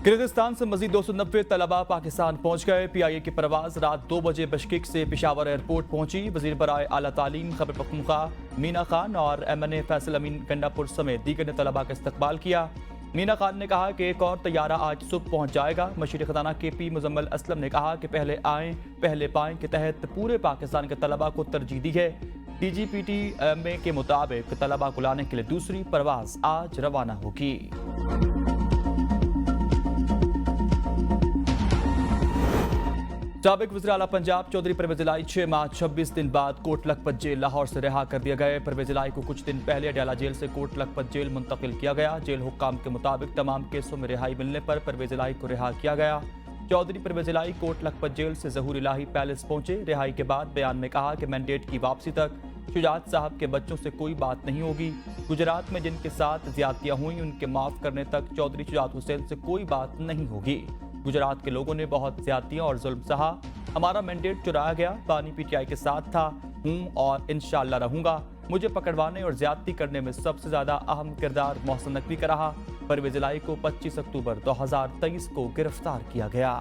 Kyrgyzstan से मजीद 290 तलबा पाकिस्तान पहुंच गए। PIA की परवाज रात 2 बजे बिश्केक से पेशावर एयरपोर्ट पहुंची। वजीर बराए आला तालीम खबर पख्तूनख्वा मीना खान और MNA फैसल अमीन गंडापुर समेत दीगर ने तलबा का इस्तकबाल किया। मीना खान ने कहा कि एक और तैयारा आज सुबह पहुंच जाएगा। मशीर खजाना KP मुजम्मल असलम ने कहा कि पहले आएँ पहले पाएँ के तहत पूरे पाकिस्तान के तलबा को तरजीह दी है। DGPTMA के मुताबिक तलबा को लाने के लिए दूसरी परवाज आज रवाना होगी। साबिक वज़ीर आला पंजाब चौधरी परवेज इलाही 6 माह 26 दिन बाद कोट लखपत जेल लाहौर से रिहा कर दिया गया। परवेज इलाही को कुछ दिन पहले अडयाला जेल से कोट लखपत जेल मुंतकिल किया गया। जेल हुक्काम के मुताबिक तमाम केसों में रिहाई मिलने पर परवेज इलाही को रिहा किया गया। चौधरी परवेज इलाही कोट लखपत जेल से ज़हूर इलाही पैलेस पहुंचे। रिहाई के बाद बयान में कहा कि मैंडेट की वापसी तक शुजात साहब के बच्चों से कोई बात नहीं होगी। गुजरात में जिनके साथ ज्यादतियां हुई उनके माफ़ करने तक चौधरी शुजात हुसैन से कोई बात नहीं होगी। गुजरात के लोगों ने बहुत ज्यादतियां और जुल्म सहा। हमारा मैंडेट चुराया गया। बानी PTI के साथ था, हूँ और इंशाअल्लाह रहूंगा। मुझे पकड़वाने और ज्यादती करने में सबसे ज्यादा अहम किरदार मोहसिन नकवी का रहा। परवेज इलाही को 25 अक्टूबर 2023 को गिरफ्तार किया गया।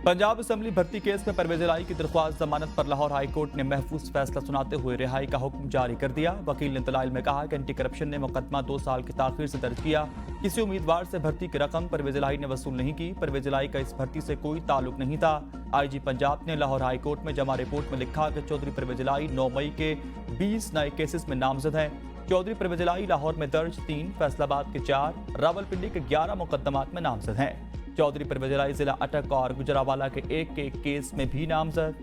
पंजाब असेंबली भर्ती केस में परवेज इलाही की दरख्वास्त जमानत पर लाहौर हाई कोर्ट ने महफूज फैसला सुनाते हुए रिहाई का हुक्म जारी कर दिया। वकील ने दलाइल में कहा कि एंटी करप्शन ने मुकदमा 2 साल की ताखीर से दर्ज किया। किसी उम्मीदवार से भर्ती की रकम परवेज इलाही ने वसूल नहीं की। परवेज इलाही का इस भर्ती से कोई ताल्लुक नहीं था। IG पंजाब ने लाहौर हाई कोर्ट में जमा रिपोर्ट में लिखा कि चौधरी परवेज इलाही 9 मई के 20 नए केसेस में नामजद हैं। चौधरी परवेज इलाही लाहौर में दर्ज 3, फैसलाबाद के 4, रावलपिंडी के 11 मुकदमात में नामजद हैं। चौधरी परवेज इलाही जिला अटक और गुजरावाला के एक केस में भी नामजद।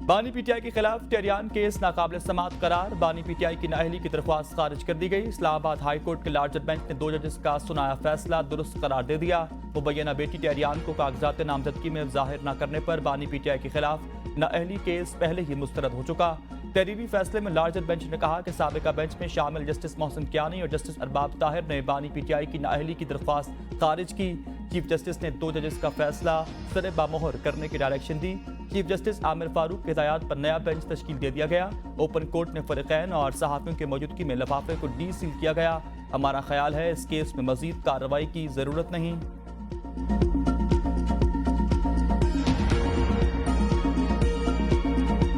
बानी PTI के खिलाफ टेरियान केस नाकाबिल समाअत करार। बानी PTI की नाअहली की दरख्वास्त खारिज कर दी गई। इस्लामाबाद हाई कोर्ट के लार्जर बेंच ने 2 जजेस का सुनाया फैसला दुरुस्त करार दे दिया। मुबैना बेटी टेरियान को कागजात नामजदगी में जाहिर न करने पर बानी PTI के खिलाफ नाअहली केस पहले ही मुस्तरद हो चुका। तहरीरी फैसले में लार्जर बेंच ने कहा कि साबिका बेंच में शामिल जस्टिस मोहसिन कियानी और जस्टिस अरबाब ताहिर ने बानी PTI की नाअहली की दरख्वास्त खारिज की। चीफ जस्टिस ने 2 जजेस का फैसला सरे बामोहर करने की डायरेक्शन दी। चीफ जस्टिस आमिर फारूक की हिदायत पर नया बेंच तश्कील दे दिया गया। ओपन कोर्ट में फरीकैन और सहाफ़ियों की मौजूदगी में लिफाफे को डीसील किया गया। हमारा ख्याल है इस केस में मजीद कार्रवाई की जरूरत नहीं।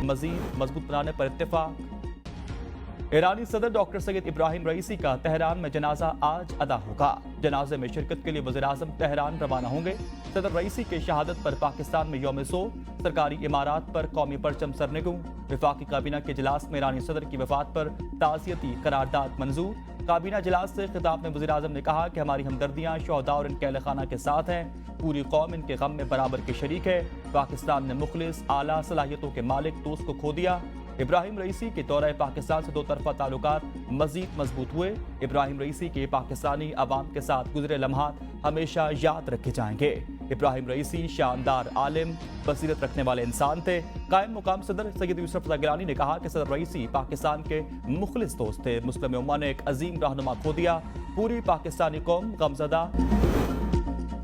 मजीद मजबूत बनाने पर इत्तेफाक। ईरानी सदर डॉक्टर सैयद इब्राहिम रईसी का तेहरान में जनाजा आज अदा होगा। जनाजे में शिरकत के लिए वज़ीर आज़म तेहरान रवाना होंगे। सदर रईसी के शहादत पर पाकिस्तान में यौम सो, सरकारी इमारात पर कौमी परचम सरनगू। वफाकी काबीना के इजलास में ईरानी सदर की वफात पर ताज़ियती करारदाद मंजूर। काबीना इजलास से खिताब में वज़ीर आज़म ने कहा कि हमारी हमदर्दियाँ शोहदा और इनके अहल खाना के साथ हैं। पूरी कौम इनके गम में बराबर के शरीक है। पाकिस्तान ने मुखलिस आला सलाहियतों के मालिक दोस्त को खो दिया। इब्राहिम रईसी के दौरे पाकिस्तान से 2 तरफा ताल्लुकात मजीद मजबूत हुए। इब्राहिम रईसी के पाकिस्तानी अवाम के साथ गुजरे लम्हात हमेशा याद रखे जाएंगे। इब्राहिम रईसी शानदार आलिम, बसीरत रखने वाले इंसान थे। कायम मुकाम सदर सैयद यूसुफ रज़ा गिलानी ने कहा कि सदर रईसी पाकिस्तान के मुखलिस दोस्त थे। मुस्लिम उम्मा ने एक अजीम रहनुमा खो दिया। पूरी पाकिस्तानी कौम गमज़दा।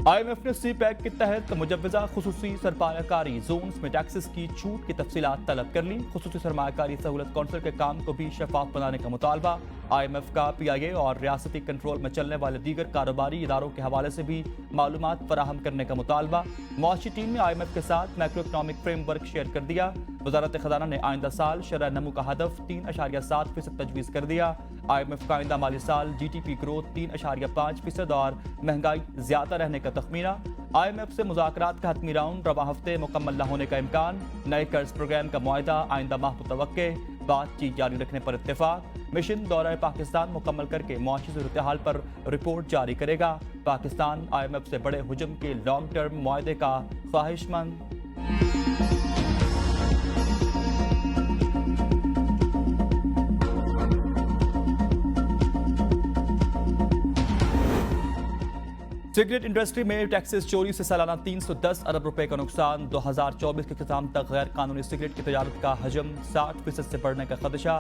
IMF ने CPEC के तहत मुजव्वज़ा खुसूसी सरमायाकारी जोन्स में टैक्सेस की छूट की तफसीलात तलब कर ली। खुसूसी सरमायाकारी सहूलत कौंसिल के काम को भी शफाफ बनाने का मुतालबा। IMF का PIA और रियासती कंट्रोल में चलने वाले दीगर कारोबारी इदारों के हवाले से भी मालूमात फराहम करने का मुतालबा। मुआशी टीम ने IMF के साथ मैक्रो इकनॉमिक फ्रेमवर्क शेयर कर दिया। वजारत खजाना ने आइंदा साल शरह नमू का हदफ 3.7% तजवीज़ कर दिया। IMF का आइंदा माली साल GDP ग्रोथ 3.5% और महंगाई ज्यादा रहने का तखमीना। IMF से मुज़ाकरात का हतमी राउंड रवा हफ्ते मुकम्मल न होने का इम्कान। नए कर्ज प्रोग्राम का मुआहिदा आइंदा माह मुतवक्के। बातचीत जारी रखने पर इत्तेफाक। मिशन दौरा पाकिस्तान मुकम्मल करके मुआशी सूरत हाल पर रिपोर्ट जारी करेगा। पाकिस्तान IMF से बड़े हुजूम के लॉन्ग टर्म मुआहदे का ख्वाहिशमंद। सिगरेट इंडस्ट्री में टैक्सेस चोरी से सालाना 310 अरब रुपए का नुकसान। 2024 के खत्म तक गैर कानूनी सिगरेट की तजारत का हजम 60% से बढ़ने का खदशा।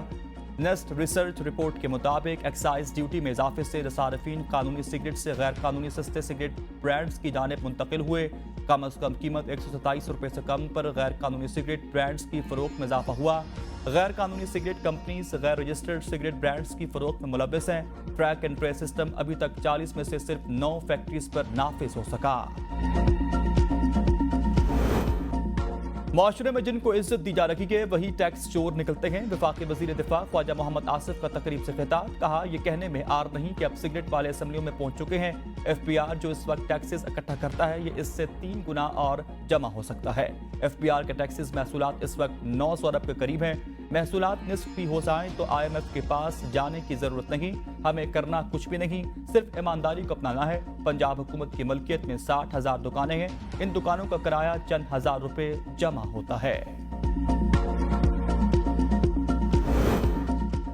नेस्ट रिसर्च रिपोर्ट के मुताबिक एक्साइज ड्यूटी में इजाफे से सार्फिन कानूनी सिगरेट से गैर कानूनी सस्ते सिगरेट ब्रांड्स की जानिब मुंतकिल हुए। कम अज कम कीमत 127 रुपये से कम पर गैर कानूनी सिगरेट ब्रांड्स की फरोख्त में इजाफा हुआ। गैर कानूनी सिगरेट कंपनीज गैर रजिस्टर्ड सिगरेट ब्रांड्स की फरोख्त में मुलव्वस हैं। ट्रैक एंड ट्रेस सिस्टम अभी तक 40 में से सिर्फ 9 फैक्ट्रीज पर नाफिज हो सका। मुआशरे में जिनको इज्जत दी जा रही है वही टैक्स चोर निकलते हैं। वफाकी वजीर दिफा ख्वाजा मोहम्मद आसिफ का तकरीब से खिताब, कहा यह कहने में आर नहीं कि अब सिगरेट वाले असम्बलियों में पहुंच चुके हैं। FPR जो इस वक्त टैक्सेस इकट्ठा करता है ये इससे 3 गुना और जमा हो सकता है। FPR के टैक्सेस महसूलात इस वक्त 900 अरब के करीब हैं। महसूलात निस्फ भी हो जाएं तो IMF के पास जाने की जरूरत नहीं, हमें करना कुछ भी नहीं, सिर्फ ईमानदारी को अपनाना है। पंजाब हुकूमत की मलकियत में 60,000 दुकानें हैं। इन दुकानों का किराया चंद हजार रुपए जमा होता है।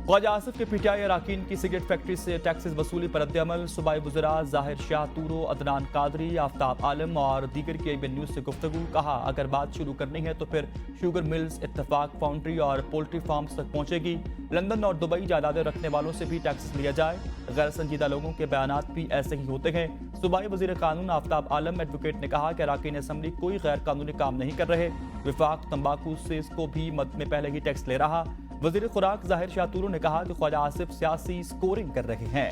ख्वाजा आसिफ के PTI अरकान की सिगरेट फैक्ट्री से टैक्सेस वसूली पर रद्द-ए-अमल। सूबाई वज़रा ज़ाहिर शाह तूरो, अदनान कादरी, आफ्ताब आलम और दीगर की ABN न्यूज़ से गुफ्तगू। कहा अगर बात शुरू करनी है तो फिर शुगर मिल्स, इत्तफाक फाउंड्री और पोल्ट्री फार्म्स तक पहुंचेगी। लंदन और दुबई जायदादें रखने वालों से भी टैक्सेस लिया जाए। गैर संजीदा लोगों के बयानात भी ऐसे ही होते हैं। सूबाई वज़ीर कानून आफ्ताब आलम एडवोकेट ने कहा कि अरकान असम्बली कोई गैर कानूनी काम नहीं कर रहे। विफाक तंबाकू से इसको भी मद में पहले ही टैक्स ले रहा। वज़ीर खुराक ज़ाहिर शाह तूरो ने कहा कि ख्वाजा आसिफ सियासी स्कोरिंग कर रहे हैं।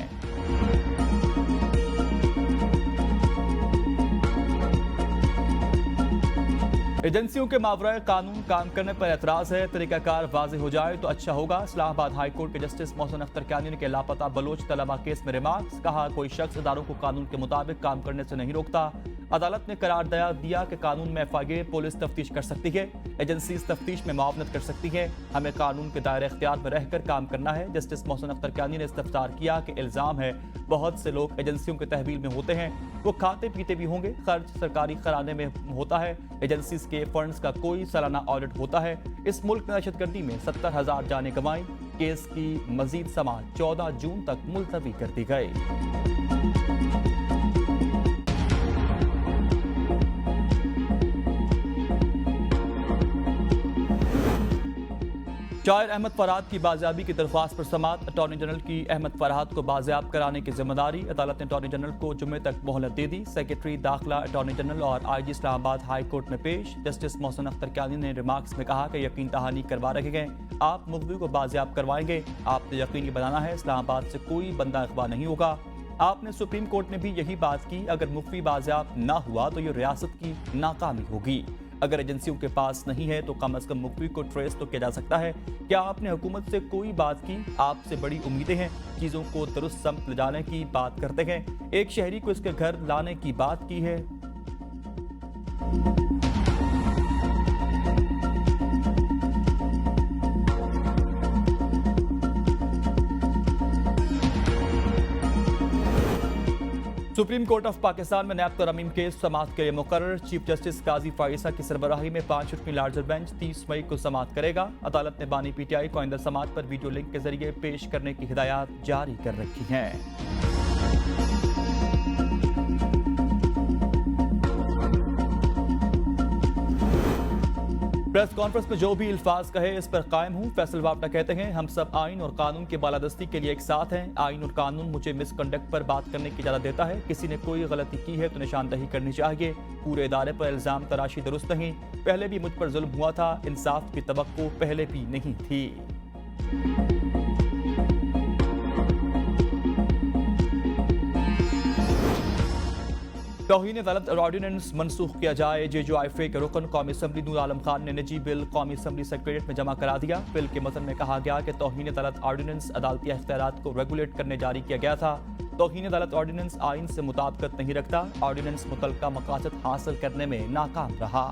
एजेंसियों के मावराए कानून काम करने पर एतराज है, तरीकाकार वाज़ेह हो जाए तो अच्छा होगा। इस्लामाबाद हाई कोर्ट के जस्टिस मोहसिन अख्तर कानी के लापता बलोच तलबा केस में रिमार्क्स, कहा कोई शख्स इदारों को कानून के मुताबिक काम करने से नहीं रोकता। अदालत ने करार दिया कि कानून में FIA पुलिस तफ्तीश कर सकती है, एजेंसीज तफ्तीश में मुआवनत कर सकती है, हमें कानून के दायरे इख्तियार में रहकर काम करना है। जस्टिस मोहसिन अख्तर कानी ने इस्तफसार किया कि इल्ज़ाम है बहुत से लोग एजेंसियों के तहवील में होते हैं, वो खाते पीते भी होंगे, खर्च सरकारी खजाने में होता है, एजेंसीज के फंड्स का कोई सालाना ऑडिट होता है। इस मुल्क में दहशतगर्दी में 70,000 जानें गंवाई। केस की मजीद समाअत 14 जून तक मुलतवी कर दी गई। शायर अहमद फरहाद की बाजियाबी की दरख्वास्त पर समाअत। अटॉर्नी जनरल की अहमद फरहाद को बाजियाब कराने की जिम्मेदारी। अदालत ने अटॉर्नी जनरल को जुम्मे तक मोहलत दे दी। सेक्रेटरी दाखिला अटॉर्नी जनरल और IG इस्लामाबाद हाई कोर्ट में पेश। जस्टिस मोहसिन अख्तर कानी ने रिमार्क्स में कहा कि यकीन दहानी करवा रहे हैं, आप मुख्बिर को बाजियाब करवाएंगे, आपने यकीनी बनाना है इस्लामाबाद से कोई बंदा अगवा नहीं होगा। आपने सुप्रीम कोर्ट में भी यही बात की, अगर मुख्फी बाजियाब ना हुआ तो ये रियासत की नाकामी होगी। अगर एजेंसियों के पास नहीं है तो कम अज कम मुख्फी को ट्रेस तो किया जा सकता है। क्या आपने हुकूमत से कोई बात की? आपसे बड़ी उम्मीदें हैं, चीज़ों को दुरुस्त समत ले जाने की बात करते हैं, एक शहरी को इसके घर लाने की बात की है। सुप्रीम कोर्ट ऑफ पाकिस्तान में नायब तरमीम केस समाअत के लिए मुकर्रर। चीफ जस्टिस काजी फाइसा की सरबराही में 5 रुकनी लार्जर बेंच 30 मई को समाअत करेगा। अदालत ने बानी PTI को आइंदा समाअत पर वीडियो लिंक के जरिए पेश करने की हिदायत जारी कर रखी हैं। प्रेस कॉन्फ्रेंस में जो भी अल्फाज कहे इस पर कायम हूँ। फैसल वापटा कहते हैं हम सब आइन और कानून के बालादस्ती के लिए एक साथ हैं। आइन और कानून मुझे मिसकंडक्ट पर बात करने की इजाजत देता है। किसी ने कोई गलती की है तो निशानदही करनी चाहिए। पूरे इदारे पर इल्जाम तराशी दुरुस्त नहीं, पहले भी मुझ पर जुल्म हुआ था, इंसाफ की तवक्को पहले भी नहीं थी। तौहीन अदालत ऑर्डिनेंस मनसूख किया जाए। JJIFA के रुकन कौमी असम्बली नूर आलम खान ने निजी बिल कौमी असम्बली सेक्रेटेरिएट में जमा करा दिया। बिल के मतन में कहा गया कि तौहीन अदालत ऑर्डिनेंस अदालती इख्तियारात को रेगुलेट करने जारी किया गया था। तौहीन अदालत ऑर्डिनेंस आइन से मुताबिकत नहीं रखता। ऑर्डिनेंस मुतल्लका मकासद हासिल करने में नाकाम रहा।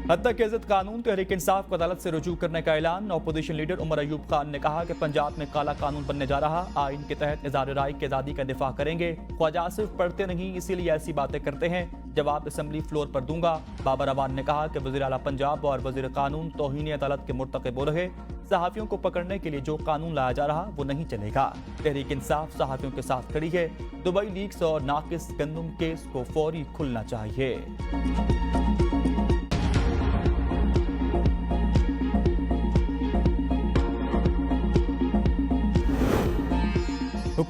हद तक इज्जत कानून तहरीक इंसाफ को अदालत से रुजू करने का ऐलान। अपोजिशन लीडर उमर अयूब खान ने कहा कि पंजाब में काला कानून बनने जा रहा, आइन के तहत इज़हार राय की आज़ादी का दिफा करेंगे। ख्वाजा आसिफ पढ़ते नहीं इसीलिए ऐसी बातें करते हैं, जवाब असम्बली फ्लोर पर दूंगा। बाबर अवान ने कहा कि वज़ीर आला पंजाब और वज़ीर कानून तौहीन अदालत के मुर्तकिब हो रहे। सहाफ़ियों को पकड़ने के लिए जो कानून लाया जा रहा वो नहीं चलेगा। तहरीक इंसाफ सहाफ़ियों के साथ खड़ी है। दुबई लीक्स और नाकिस गंदम केस को फौरी खुलना चाहिए।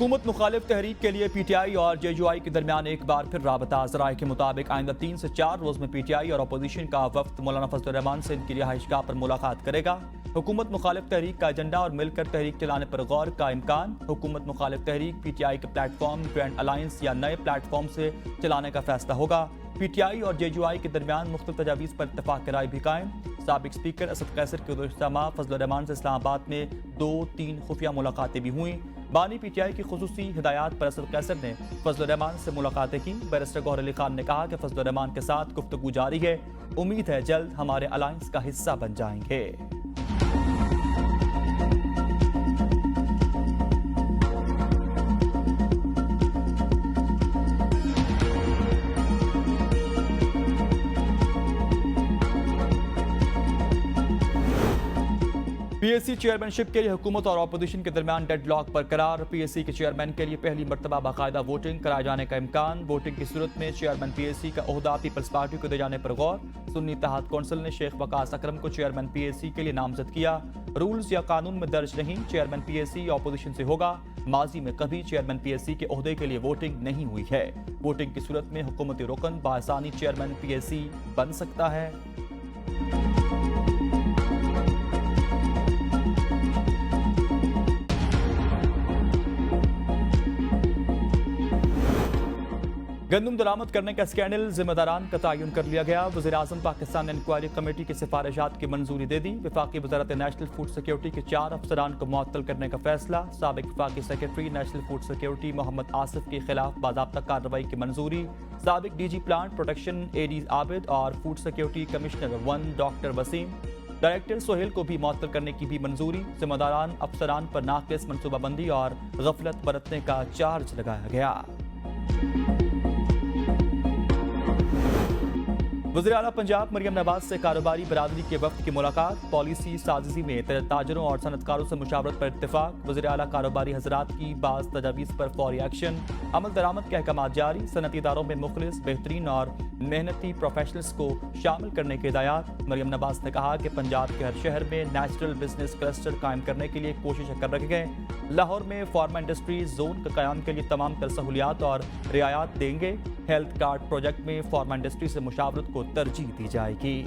हुकूमत मुखालिफ तहरीक के लिए पीटीआई और जेयूआई के दरमियान एक बार फिर राबता। ज़राए के मुताबिक आइंदा 3 से 4 रोज में पीटीआई और अपोजिशन का वफ्द मौलाना फजल रहमान से इनकी रिहाइशगाह पर मुलाकात करेगा। हुकूमत मुखालिफ तहरीक का एजेंडा और मिलकर तहरीक चलाने पर गौर का इम्कान। हुकूमत मुखालिफ तहरीक पीटीआई के प्लेटफॉर्म ग्रैंड अलायंस या नए प्लेटफॉर्म से चलाने का फैसला होगा। पीटीआई और जेयूआई के दरमियान मुख्तलिफ तजावीज़ पर इत्तफाक राय भी कायम। साबिक स्पीकर असद कैसर के गुज़श्ता माह फजल रहमान से इस्लामाबाद में 2-3 खुफिया मुलाकातें भी हुई। बानी पीटीआई की खुसूसी हिदायत पर असद कैसर ने फजल रहमान से मुलाकातें की। बैरिस्टर गौहर अली खान ने कहा कि फजल रहमान के साथ गुफ्तगू जारी है, उम्मीद है जल्द हमारे अलायंस का हिस्सा बन जाएंगे। पीएससी चेयरमैनशिप के लिए हुकूमत और अपोजिशन के दरमियान डेडलॉक बरकरार। पीएससी के चेयरमैन के लिए पहली मरतबा बाकायदा वोटिंग कराए जाने का इम्कान। वोटिंग की सूरत में चेयरमैन पीएससी का ओहदा पीपल्स पार्टी को दे जाने पर गौर। सुन्नी इत्तेहाद कौंसिल ने शेख वकास अकरम को चेयरमैन पीएससी के लिए नामजद किया। रूल्स या कानून में दर्ज नहीं, चेयरमैन पीएससी अपोजिशन से होगा। माजी में कभी चेयरमैन पीएससी के ओहदे के लिए वोटिंग नहीं हुई है। वोटिंग की सूरत में हुकूमती रुकन बासानी चेयरमैन पीएससी बन सकता है। गंदम दरामद करने का स्कैंडल, जिम्मेदारान का तयन कर लिया गया। वज़ीर-ए-आज़म पाकिस्तान ने इंक्वायरी कमेटी की सिफारिशात की मंजूरी दे दी। वफाकी वज़ारत नेशनल फूड सिक्योरिटी के 4 अफसरान को मुअत्तल करने का फैसला। साबिक वफाकी secretary national food security Mohammad Asif के खिलाफ बाज़ाब्ता कार्रवाई की मंजूरी। साबिक DG plant protection AD Abid और food security commissioner 1 doctor Waseem, director Sohail को भी मुअत्तल करने की भी मंजूरी। जिम्मेदारान अफसरान पर नाक़िस मनसूबाबंदी और गफलत बरतने का चार्ज लगाया गया। वज़ीर आला पंजाब मरियम नवाज से कारोबारी बरादरी के वफ्द की मुलाकात। पॉलिसी साजिशी में ताजरों और सनतकारों से मुशावरत पर इत्तेफाक। वज़ीर आला कारोबारी हजरात की बाज़ तजावीज़ पर फौरी एक्शन। अमल दरामद के अहकामात जारी। सनती इदारों में मुखलिस, बेहतरीन और मेहनती प्रोफेशनल्स को शामिल करने की हिदायत। मरियम नवाज ने कहा कि पंजाब के हर शहर में नेचुरल बिजनेस क्लस्टर कायम करने के लिए कोशिश कर रखे गए। लाहौर में फार्मा इंडस्ट्रीज जोन के क़याम के लिए तमाम तर सहूलियात और रियायत देंगे। हेल्थ कार्ड प्रोजेक्ट में फार्मा इंडस्ट्री से मुशावरत को तरजीह दी जाएगी।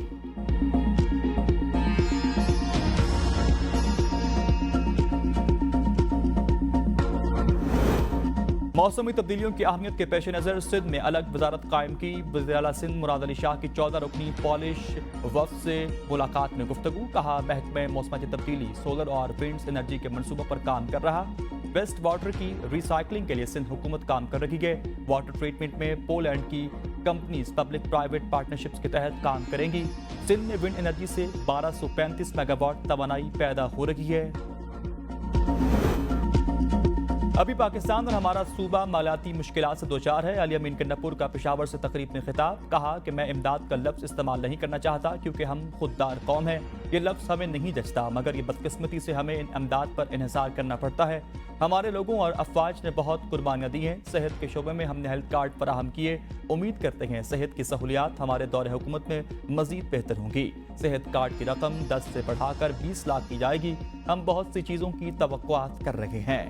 मौसमी तब्दीलियों की अहमियत के पेश नज़र सिंध में अलग वजारत कायम की। वज़ीर आला सिंध मुराद अली शाह की 14 रुकनी पॉलिश वफ्द से मुलाकात में गुफ्तगू। कहा महकमे मौसमाती तब्दीली, सोलर और विंड्स एनर्जी के मनसूबों पर काम कर रहा। वेस्ट वाटर की रिसाइकलिंग के लिए सिंध हुकूमत काम कर रही है। वाटर ट्रीटमेंट में पोलैंड की कंपनीज पब्लिक प्राइवेट पार्टनरशिप्स के तहत काम करेंगी। सिंध में विंड एनर्जी से 1235 मेगावाट तवानाई पैदा हो रही है। अभी पाकिस्तान और हमारा सूबा मालियाती मुश्किलात से दोचार है। अली अमीन कन्नपुर का पेशावर से तकरीब में खिताब। कहा कि मैं इमदाद का लफ्ज़ इस्तेमाल नहीं करना चाहता क्योंकि हम खुददार कौम है। ये लफ्ज़ हमें नहीं जचता, मगर ये बदकिस्मती से हमें इन इमदाद पर इन्हिसार करना पड़ता है। हमारे लोगों और अफवाज ने बहुत कुर्बानियाँ दी हैं। सेहत के शोबे में हमने हेल्थ कार्ड फराहम किए। उम्मीद करते हैं सेहत की सहूलियात हमारे दौरे हुकूमत में मजीद बेहतर होंगी। सेहत कार्ड की रकम 10 से बढ़ाकर 20 लाख की जाएगी। हम बहुत सी चीज़ों की तवक्कुआत कर रहे हैं।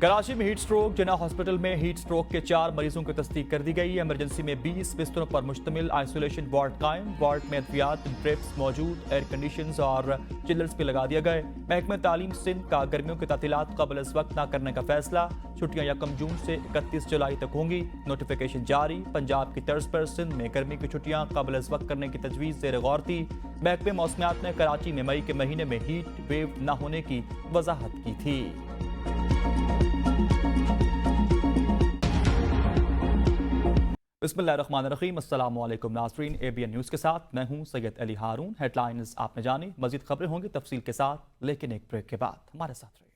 कराची में हीट स्ट्रोक। जिना हॉस्पिटल में हीट स्ट्रोक के 4 मरीजों की तस्दीक कर दी गई। इमरजेंसी में 20 बिस्तरों पर मुश्तमिल आइसोलेशन वार्ड कायम। वार्ड में अद्वियात, ड्रिप्स मौजूद, एयर कंडीशंस और चिलर्स भी लगा दिया गए। महकमे तालीम सिंध का गर्मियों की तातीलात कबल इस वक्त न करने का फैसला। छुट्टियां 1 जून से 31 जुलाई तक होंगी। नोटिफिकेशन जारी। पंजाब की तर्ज पर सिंध में गर्मी की छुट्टियां कबल इस वक्त करने की तजवीज़ ज़ेर गौर थी। महकमे मौसमियात ने कराची में मई के महीने में हीट वेव न होने की वजाहत की थी। बिस्मिल्लाहिर्रहमानिर्रहीम। अस्सलाम वालेकुम नाज़रीन, ABN न्यूज़ के साथ मैं हूं सैयद अली हारून। हेडलाइंस आपने जानी, मजीद खबरें होंगी तफसील के साथ, लेकिन एक ब्रेक के बाद हमारे साथ रहिए।